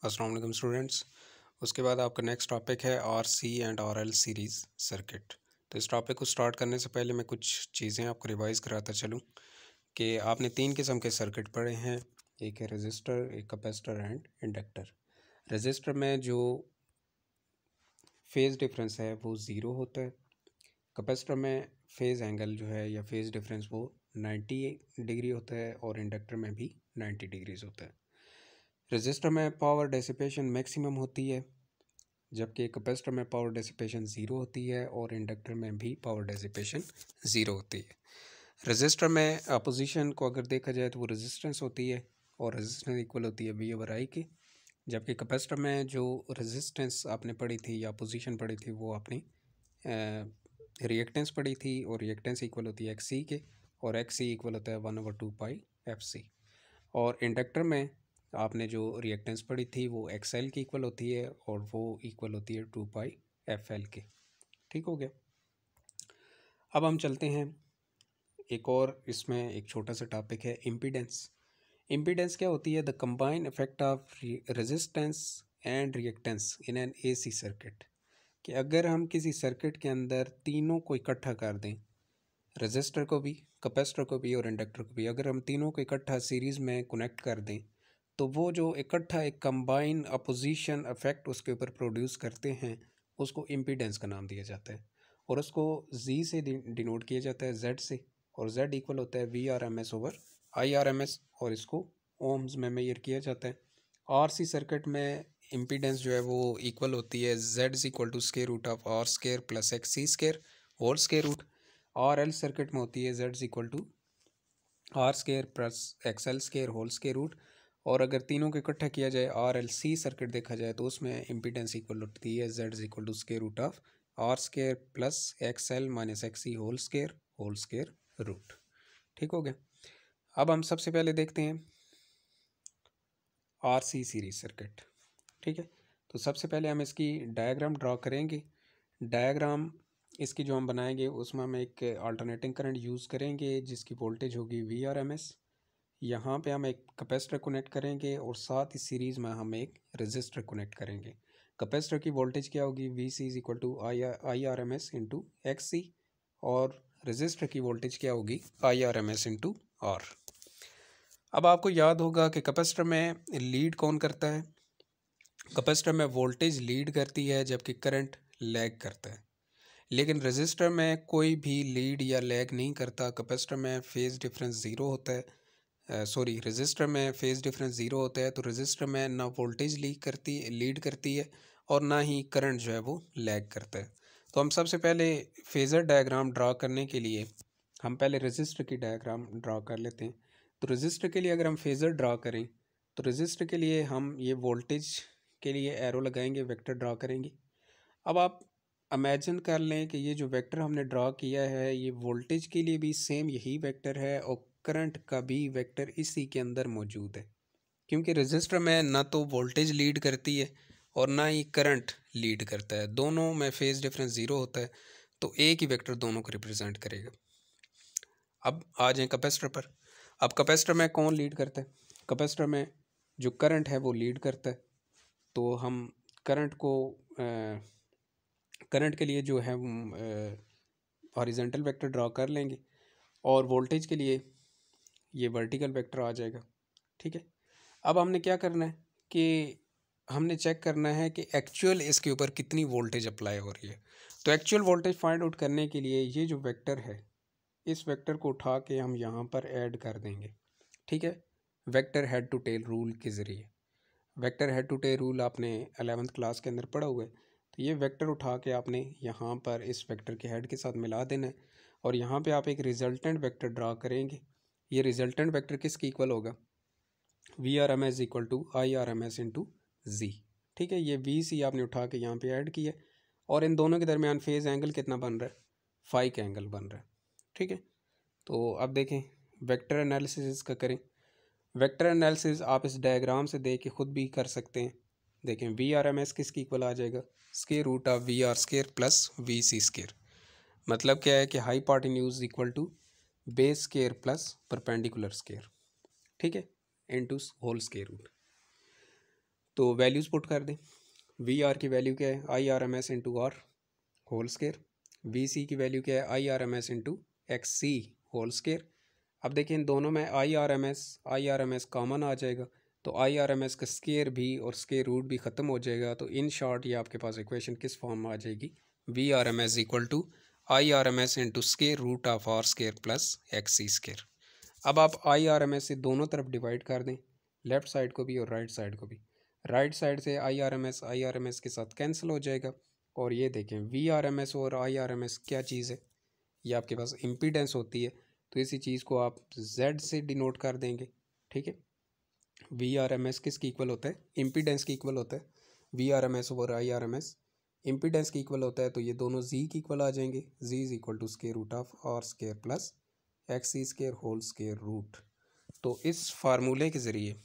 अस्सलाम वालेकुम स्टूडेंट्स। उसके बाद आपका नेक्स्ट टॉपिक है RC and RL series circuit. तो इस टॉपिक को स्टार्ट करने से पहले मैं कुछ चीज़ें आपको रिवाइज़ कराता चलूँ कि आपने तीन किस्म के सर्किट पढ़े हैं। एक है रजिस्टर, एक कैपेसिटर एंड इंडक्टर। रजिस्टर में जो फेज़ डिफरेंस है वो ज़ीरो होता है। कैपेसिटर में फेज़ एंगल जो है या फेज़ डिफरेंस वो 90 डिग्री होता है और इंडक्टर में भी 90 डिग्रीज होता है। रजिस्टर में पावर डेसिपेशन मैक्सिमम होती है, जबकि कैपेसिटर में पावर डेसिपेशन ज़ीरो होती है और इंडक्टर में भी पावर डेसिपेशन ज़ीरो होती है। रजिस्टर में अपोजिशन को अगर देखा जाए तो वो रेजिस्टेंस होती है और रेजिस्टेंस इक्वल होती है वी ओवर आई के, जबकि कैपेसिटर में जो रेजिस्टेंस आपने पढ़ी थी या अपोजिशन पढ़ी थी वो आपने रिएक्टेंस पढ़ी थी और रिएक्टेंस इक्वल होती है एक्स सी के और एक्स सी इक्वल होता है 1/2 पाई एफ सी। और इंडक्टर में आपने जो रिएक्टेंस पढ़ी थी वो एक्स एल की इक्वल होती है और वो इक्वल होती है 2 पाई एफ एल के। ठीक हो गया। अब हम चलते हैं एक और, इसमें एक छोटा सा टॉपिक है इम्पीडेंस। इम्पीडेंस क्या होती है? The combined effect of resistance and reactance in an AC circuit. कि अगर हम किसी सर्किट के अंदर तीनों को इकट्ठा कर दें, रजिस्टर को भी, कैपेसिटर को भी और इंडक्टर को भी, अगर हम तीनों को इकट्ठा सीरीज़ में कनेक्ट कर दें तो वो जो इकट्ठा एक कंबाइन अपोजिशन इफेक्ट उसके ऊपर प्रोड्यूस करते हैं उसको इम्पीडेंस का नाम दिया जाता है और उसको जी से डिनोट किया जाता है, जेड से, और जेड इक्वल होता है V R M S over I R M S और इसको ओम्स में मेजर किया जाता है। आर सी सर्किट में इम्पीडेंस जो है वो इक्वल होती है Z is equal to square root of R square plus X C square whole square root. R L circuit में होती है Z is equal to R square plus X L square whole square root. और अगर तीनों को इकट्ठा किया जाए आर एल सी सर्किट देखा जाए तो उसमें इम्पीडेंस इक्वल होती है Z is equal to square root of R square plus X L minus X C whole square root. ठीक हो गया। अब हम सबसे पहले देखते हैं आर सी सीरीज सर्किट। ठीक है, तो सबसे पहले हम इसकी डायग्राम ड्रॉ करेंगे। डायग्राम इसकी जो हम बनाएंगे उसमें हम एक अल्टरनेटिंग करंट यूज़ करेंगे जिसकी वोल्टेज होगी वी आर एम एस। यहाँ पे हम एक कैपेसिटर कनेक्ट करेंगे और साथ ही सीरीज़ में हम एक रजिस्टर कनेक्ट करेंगे। कैपेसिटर की वोल्टेज क्या होगी? V C is equal to I R M S into X C, और रजिस्टर की वोल्टेज क्या होगी? I R M S into R. अब आपको याद होगा कि कैपेसिटर में लीड कौन करता है? कैपेसिटर में वोल्टेज लीड करती है जबकि करंट लैग करता है, लेकिन रजिस्टर में कोई भी लीड या लैग नहीं करता। कैपेसिटर में फेज़ डिफरेंस ज़ीरो होता है, सॉरी रजिस्टर में फेज़ डिफरेंस ज़ीरो होता है, तो रजिस्टर में ना वोल्टेज लीड करती है और ना ही करंट जो है वो लैग करता है। तो हम सबसे पहले फेज़र डायग्राम ड्रा करने के लिए हम पहले रजिस्टर की डायग्राम ड्रा कर लेते हैं। तो रजिस्टर के लिए अगर हम फेज़र ड्रा करें तो रजिस्टर के लिए हम ये वोल्टेज के लिए एरो लगाएंगे, वेक्टर ड्रा करेंगे। अब आप इमेजिन कर लें कि ये जो वेक्टर हमने ड्रा किया है ये वोल्टेज के लिए भी सेम यही वेक्टर है और करंट का भी वेक्टर इसी के अंदर मौजूद है, क्योंकि रजिस्टर में ना तो वोल्टेज लीड करती है और ना ही करंट लीड करता है, दोनों में फेज़ डिफरेंस ज़ीरो होता है, तो एक ही वेक्टर दोनों को रिप्रेजेंट करेगा। अब आ जाएं कैपेसिटर पर। अब कैपेसिटर में कौन लीड करता है? कैपेसिटर में जो करंट है वो लीड करता है, तो हम करंट को करंट के लिए जो है हॉरिजेंटल वेक्टर ड्रा कर लेंगे और वोल्टेज के लिए ये वर्टिकल वेक्टर आ जाएगा। ठीक है, अब हमने क्या करना है कि हमने चेक करना है कि एक्चुअल इसके ऊपर कितनी वोल्टेज अप्लाई हो रही है। तो एक्चुअल वोल्टेज फाइंड आउट करने के लिए ये जो वेक्टर है इस वेक्टर को उठा के हम यहाँ पर ऐड कर देंगे। ठीक है, vector head to tail rule के ज़रिए। Vector head to tail rule आपने 11th क्लास के अंदर पढ़ा हुआ है, तो ये वेक्टर उठा के आपने यहाँ पर इस वेक्टर के हेड के साथ मिला देना है और यहाँ पे आप एक रिजल्टेंट वेक्टर ड्रा करेंगे। ये रिजल्टेंट वेक्टर किसके इक्वल होगा? V R M S equal to I R M S into Z. ठीक है, ये वी सी आपने उठा के यहाँ पे ऐड किया और इन दोनों के दरमियान फेज़ एंगल कितना बन रहा है? फाई का एंगल बन रहा है। ठीक है, तो अब देखें वेक्टर एनालिसिस इसका करें। वेक्टर एनालिसिस आप इस डायग्राम से देख के खुद भी कर सकते हैं। देखें वी आर एम एस किसकी इक्वल आ जाएगा? Square root of V R square plus V C square. मतलब क्या है कि hypotenuse equal to base square plus perpendicular square. ठीक है, इनटू होल स्केयर रूट। तो वैल्यूज़ पुट कर दें। वी आर की वैल्यू क्या है, I R M S into R whole square. V C की वैल्यू क्या है, I R M S into X C whole square. अब देखिए इन दोनों में I R M S common आ जाएगा, तो आई आर एम एस का स्केयर भी और स्केयर रूट भी ख़त्म हो जाएगा। तो इन शॉर्ट ये आपके पास इक्वेशन किस फॉर्म में आ जाएगी, V R M S equal to I R M S into square root of R square plus X C square. अब आप आई आर एम एस से दोनों तरफ डिवाइड कर दें, लेफ़्ट साइड को भी और राइट साइड को भी। राइट साइड से आई आर एम एस के साथ कैंसिल हो जाएगा। और ये देखें वी आर एम एस और आई आर एम एस क्या चीज़ है, ये आपके पास इम्पीडेंस होती है। तो इसी चीज़ को आप Z से डिनोट कर देंगे, ठीक है। वी आर एम एस किसकी इक्वल होता है, इम्पीडेंस की इक्वल होता है। वी आर एम एस और I R M S impedance की इक्वल होता है, तो ये दोनों Z की इक्वल आ जाएंगे। Z is equal to square root of R square plus X C square whole square root. तो इस फार्मूले के ज़रिए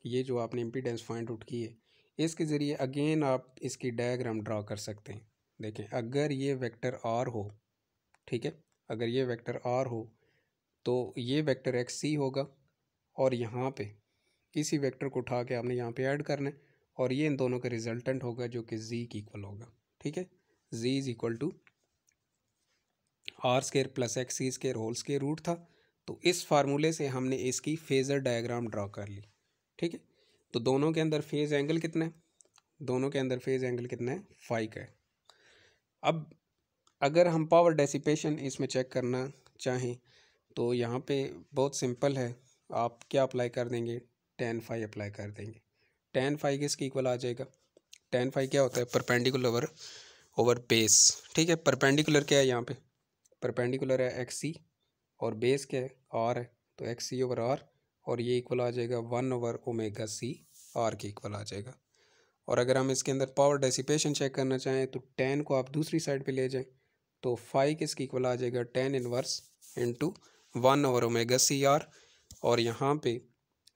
ये जो आपने इम्पीडेंस फाइंड आउट की है, इसके ज़रिए अगेन आप इसकी डायग्राम ड्रा कर सकते हैं। देखें अगर ये वेक्टर R हो, ठीक है, अगर ये वेक्टर R हो तो ये वेक्टर एक्स सी होगा, और यहाँ पे इसी वेक्टर को उठा के आपने यहाँ पे ऐड करना है, और ये इन दोनों का रिजल्टेंट होगा जो कि Z की इक्वल होगा, ठीक है। Z is equal to R square plus X C square whole square root था। तो इस फार्मूले से हमने इसकी फेज़र डायग्राम ड्रा कर ली, ठीक है। तो दोनों के अंदर फेज़ एंगल कितना है, दोनों के अंदर फेज़ एंगल कितना है, फाई का है। अब अगर हम पावर डेसिपेशन इसमें चेक करना चाहें तो यहाँ पे बहुत सिंपल है, आप क्या अप्लाई कर देंगे, tan फाई अप्लाई कर देंगे। tan फाई किसकी इक्वल आ जाएगा, tan फाई क्या होता है, परपेंडिकुलर ओवर बेस, ठीक है। परपेंडिकुलर क्या है यहाँ पे, परपेंडिकुलर है एक्स सी, और बेस क्या है, आर है, तो एक्स सी ओवर आर, और ये इक्वल आ जाएगा 1/ओमेगा सी आर के इक्वल आ जाएगा। और अगर हम इसके अंदर पावर डेसिपेशन चेक करना चाहें तो tan को आप दूसरी साइड पे ले जाएं, तो फाई किसकी इक्वल आ जाएगा, tan इनवर्स इंटू 1/ओमेगा सी आर। और यहाँ पे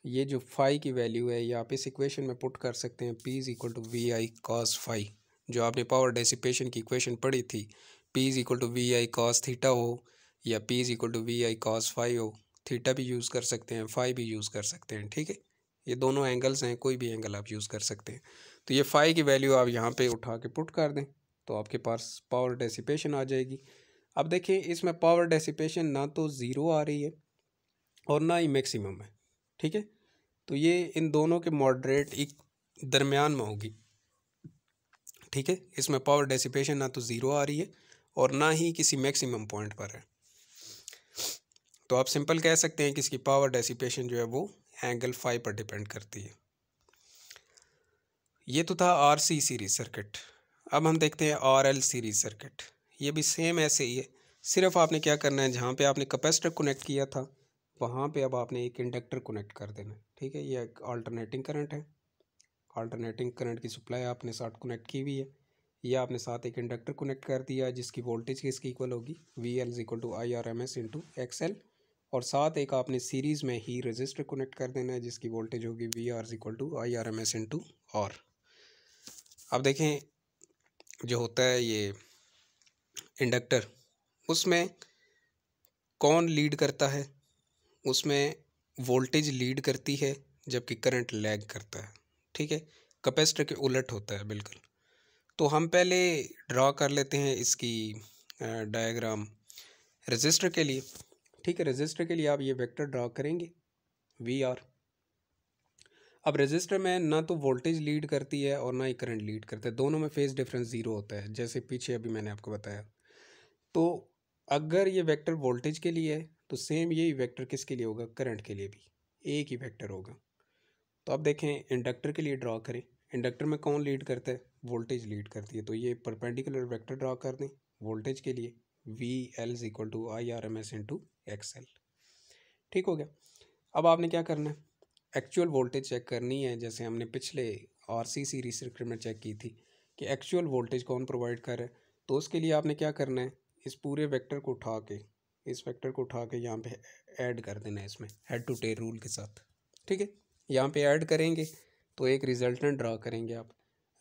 ये जो फाई की वैल्यू है ये आप इस इक्वेशन में पुट कर सकते हैं, P is equal to V I cos phi. जो आपने पावर डेसिपेशन की इक्वेशन पढ़ी थी, P is equal to V I cos theta हो या P is equal to V I cos phi हो, थीटा भी यूज़ कर सकते हैं, फाई भी यूज़ कर सकते हैं, ठीक है। ये दोनों एंगल्स हैं, कोई भी एंगल आप यूज़ कर सकते हैं। तो ये फाई की वैल्यू आप यहाँ पे उठा के पुट कर दें तो आपके पास पावर डेसिपेशन आ जाएगी। अब देखिए इसमें पावर डेसिपेशन ना तो ज़ीरो आ रही है और ना ही मैक्सिमम है, ठीक है। तो ये इन दोनों के मॉडरेट एक दरमियान में होगी, ठीक है। इसमें पावर डेसिपेशन ना तो ज़ीरो आ रही है और ना ही किसी मैक्सिमम पॉइंट पर है। तो आप सिंपल कह सकते हैं कि इसकी पावर डेसिपेशन जो है वो एंगल फाई पर डिपेंड करती है। ये तो था आर सी सीरीज सर्किट। अब हम देखते हैं आर एल सीरीज सर्किट। ये भी सेम ऐसे ही है, सिर्फ आपने क्या करना है, जहाँ पे आपने कैपेसिटर कनेक्ट किया था वहाँ पे अब आपने एक इंडक्टर कनेक्ट कर देना है, ठीक है। ये एक अल्टरनेटिंग करंट है, अल्टरनेटिंग करंट की सप्लाई आपने साथ कनेक्ट की हुई है। ये आपने साथ एक इंडक्टर कनेक्ट कर दिया जिसकी वोल्टेज किसकी इक्वल होगी, V L is equal to I R M S into X L. और साथ एक आपने सीरीज़ में ही रजिस्टर कनेक्ट कर देना है जिसकी वोल्टेज होगी V R is equal to I R M S into R. अब देखें जो होता है ये इंडक्टर, उसमें कौन लीड करता है, उसमें वोल्टेज लीड करती है जबकि करंट लैग करता है, ठीक है। कैपेसिटर के उलट होता है बिल्कुल। तो हम पहले ड्रा कर लेते हैं इसकी डायग्राम रजिस्टर के लिए, ठीक है। रजिस्टर के लिए आप ये वेक्टर ड्रा करेंगे वी आर। अब रजिस्टर में ना तो वोल्टेज लीड करती है और ना ही करंट लीड करता है, दोनों में फेज डिफरेंस ज़ीरो होता है, जैसे पीछे अभी मैंने आपको बताया। तो अगर ये वेक्टर वोल्टेज के लिए है तो सेम यही वेक्टर किसके लिए होगा, करंट के लिए भी एक ही वेक्टर होगा। तो अब देखें इंडक्टर के लिए ड्रा करें, इंडक्टर में कौन लीड करता है, वोल्टेज लीड करती है। तो ये परपेंडिकुलर वेक्टर ड्रा कर दें वोल्टेज के लिए, V L is equal to I R M S into X L, ठीक हो गया। अब आपने क्या करना है, एक्चुअल वोल्टेज चेक करनी है, जैसे हमने पिछले आर सी सीरीज सर्किट में चेक की थी कि एक्चुअल वोल्टेज कौन प्रोवाइड कर रहा है। तो उसके लिए आपने क्या करना है, इस पूरे वेक्टर को उठा के, इस वेक्टर को उठा के यहाँ पे ऐड कर देना है इसमें हेड टू टेल रूल के साथ, ठीक है। यहाँ पे ऐड करेंगे तो एक रिजल्टेंट ड्रा करेंगे आप,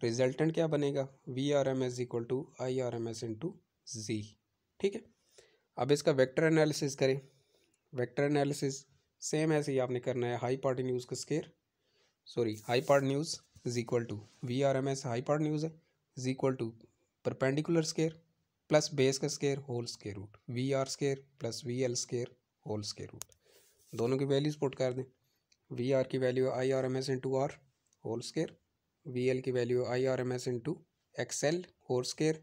रिजल्टेंट क्या बनेगा, V R M S equal to I R M S into Z, ठीक है। अब इसका वेक्टर एनालिसिस करें, वेक्टर एनालिसिस सेम ऐसे ही आपने करना है, हाई पार्ट न्यूज़ का square, sorry hypotenuse is equal to V R M S hypotenuse है is equal to perpendicular square plus base का square whole square root V R square plus V L square whole square root. दोनों की values put कर दें। V R की value I R M S into R whole square, V L की value I R M S into X L whole square.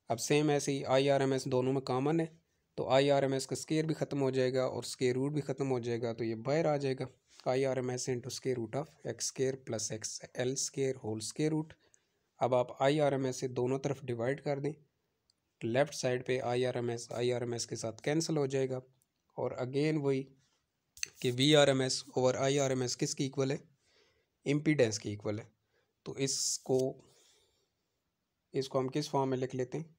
अब same ऐसे ही I R M S दोनों में कॉमन है तो आई आर एम एस का square भी ख़त्म हो जाएगा और स्केयर रूट भी ख़त्म हो जाएगा, तो ये बाहर आ जाएगा I R M S into square root of X square plus X L square whole square root. अब आप आई आर एम एस से दोनों तरफ डिवाइड कर दें, लेफ़्ट साइड पे आई आर एम एस के साथ कैंसिल हो जाएगा और अगेन वही कि V R M S over I R M S किसकी इक्वल है, इम्पीडेंस की इक्वल है। तो इसको हम किस फॉर्म में लिख लेते हैं,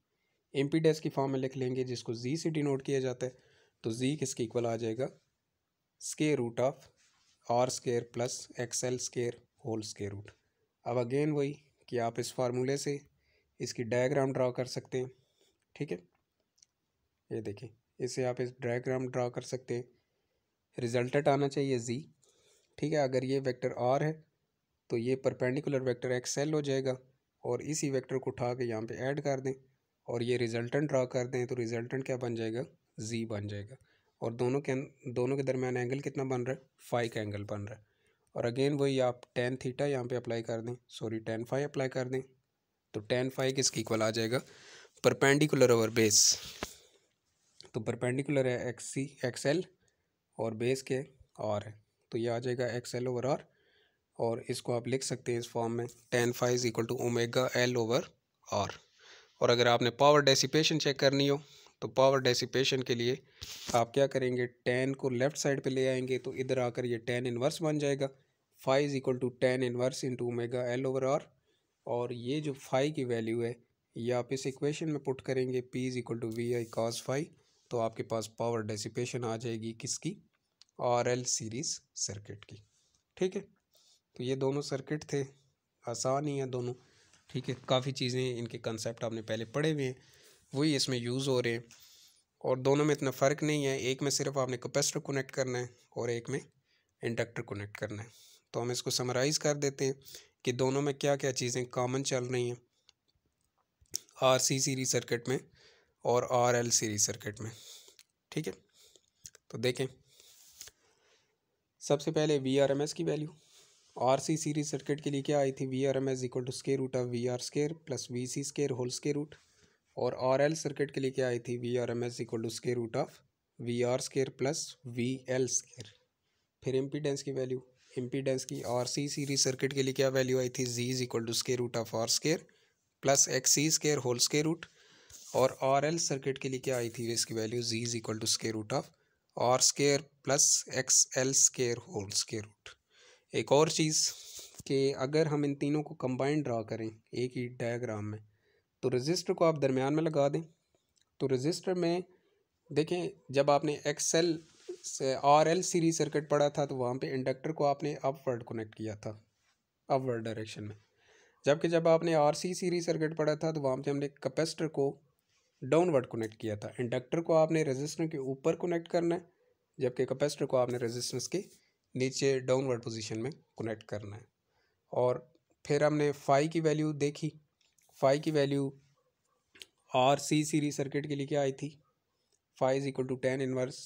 इम्पीडेंस की फॉर्म में लिख लेंगे जिसको जी से डिनोट किया जाता है। तो जी किसकी इक्वल आ जाएगा, square root of R square plus X L square whole square root. अब अगेन वही कि आप इस फार्मूले से इसकी डायग्राम ड्रा कर सकते हैं। ठीक है, ये देखिए इसे आप इस डायग्राम ड्रा कर सकते हैं। रिजल्टेंट आना चाहिए जी। ठीक है, अगर ये वेक्टर आर है तो ये परपेंडिकुलर वेक्टर एक्स एल हो जाएगा और इसी वेक्टर को उठा के यहाँ पे ऐड कर दें और ये रिजल्टेंट ड्रा कर दें तो रिजल्टेंट क्या बन जाएगा, जी बन जाएगा। और दोनों के दरमियान एंगल कितना बन रहा है, फाई का एंगल बन रहा है। और अगेन वही आप टेन थीटा यहाँ पे अप्लाई कर दें, सॉरी टेन फाई अप्लाई कर दें तो टेन फाई किसकी इक्वल आ जाएगा, परपेंडिकुलर ओवर बेस। तो परपेंडिकुलर है एक्स सी एक्स एल और बेस के आर है तो ये आ जाएगा एक्स एल ओवर आर और इसको आप लिख सकते हैं इस फॉर्म में tan phi is equal to omega L over R. और अगर आपने पावर डेसिपेशन चेक करनी हो तो पावर डेसिपेशन के लिए आप क्या करेंगे, टेन को लेफ़्ट साइड पे ले आएंगे तो इधर आकर ये टेन इन्वर्स बन जाएगा, phi is equal to tan inverse into omega L over R. और ये जो फाई की वैल्यू है ये आप इस इक्वेशन में पुट करेंगे P is equal to V I cos phi, तो आपके पास पावर डेसिपेशन आ जाएगी किसकी, आर एल सीरीज़ सर्किट की। ठीक है, तो ये दोनों सर्किट थे, आसान ही है दोनों। ठीक है, काफ़ी चीज़ें इनके कंसेप्ट आपने पहले पढ़े हुए हैं वही इसमें यूज़ हो रहे हैं और दोनों में इतना फ़र्क नहीं है, एक में सिर्फ आपने कैपेसिटर कनेक्ट करना है और एक में इंडक्टर कनेक्ट करना है। तो हम इसको समराइज़ कर देते हैं कि दोनों में क्या क्या चीज़ें कॉमन चल रही हैं आर सी सीरीज सर्किट में और आर एल सीरीज सर्किट में। ठीक है, तो देखें सबसे पहले वी आर एम एस की value R C series circuit के लिए क्या आई थी, V R M S equal to square root of V R square plus V C square whole square root. और आर एल सर्किट के लिए क्या आई थी, V R M S equal to square root of V R square plus V L square. फिर impedance की value, impedance की are C series circuit के लिए क्या वैल्यू आई थी, Z is equal to square root of R square plus X C square whole square root. और R L circuit के लिए क्या आई थी, इसकी value Z is equal to square root of R square plus X L square whole square root. एक और चीज़ कि अगर हम इन तीनों को कंबाइन ड्रा करें एक ही डायग्राम में तो रजिस्टर को आप दरमियान में लगा दें। तो रजिस्टर में देखें जब आपने एक्स एल से आर एल सीरीज सर्किट पढ़ा था तो वहाँ पे इंडक्टर को आपने अपवर्ड कनेक्ट किया था, अपवर्ड डायरेक्शन में, जबकि जब आपने आर सी सीरीज सर्किट पढ़ा था तो वहाँ पे हमने कैपेसिटर को डाउनवर्ड कनेक्ट किया था। इंडक्टर को आपने रेजिस्टर के ऊपर कनेक्ट करना है जबकि कैपेसिटर को आपने रेजिस्टेंस के नीचे डाउनवर्ड पोजीशन में कनेक्ट करना है। और फिर हमने फाई की वैल्यू देखी, फाई की value R C series circuit के लिए क्या आई थी, phi is equal to tan inverse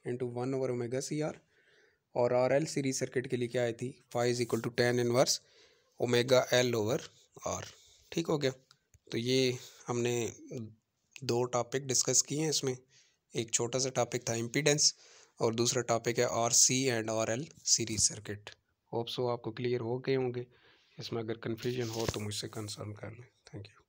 into one over omega C R. और आर एल सीरीज सर्किट के लिए क्या आई थी, phi is equal to tan inverse omega L over R. ठीक हो गया, तो ये हमने दो टॉपिक डिस्कस किए हैं इसमें, एक छोटा सा टॉपिक था इम्पीडेंस और दूसरा टॉपिक है R C and R L series circuit. Hope so आपको क्लियर हो गए होंगे, इसमें अगर कन्फ्यूजन हो तो मुझसे कंसर्न कर लें। Thank you.